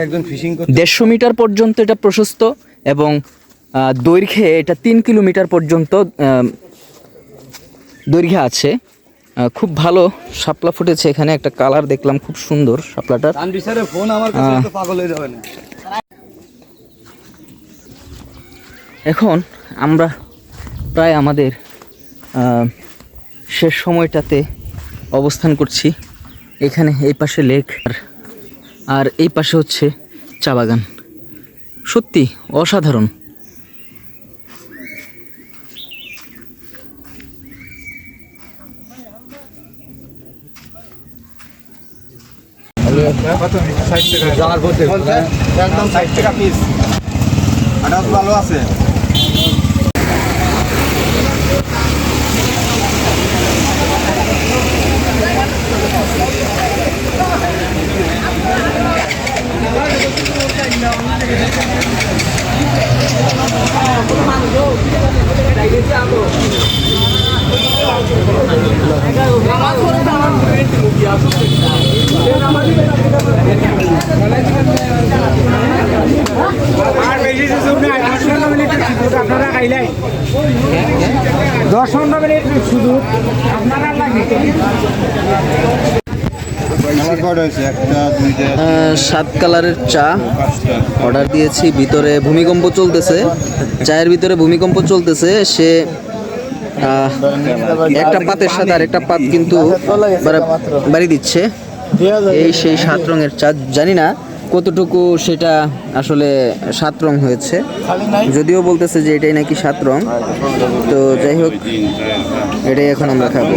একজন ফিশিং 150 মিটার পর্যন্ত এটা প্রশস্ত, এবং দৈর্ঘ্যে এটা 3 কিলোমিটার পর্যন্ত দৈর্ঘ্য আছে। খুব ভালো শাপলা ফুটেছে এখানে, একটা কালার দেখলাম খুব সুন্দর শাপলাটার। ফোন আমার কাছে তো পাগল হয়ে যাবে না। এখন আমরা প্রায় আমাদের শেষ সময়টাতে অবস্থান করছি। এখানে এই পাশে লেক আর এই পাশে হচ্ছে চা বাগান। সত্যি অসাধারণ। একদম 60 টাকা পিস। ভালো আছে। আর বেশি কিছু না 10-15 মিনিট শুধু আপনারা খাইলাই 10-15 মিনিট শুধু আপনারা লাগে আমার কয়টা হয়েছে? 1, 2, 7 কালারের চা অর্ডার দিয়েছি। ভিতরে ভূমিকম্প চলতেছে, চায়ের ভিতরে ভূমিকম্প চলতেছে। সে একটা পাতের সাথে আর একটা পাত কিন্তু বাড়ি দিচ্ছে। এই সেই 7 রঙের চা, জানি না কতটুকু সেটা আসলে 7 রং হয়েছে, যদিও বলতেছে যে এটাই নাকি 7 রং। তো যাই হোক, এটাই এখন আমরা খাবো।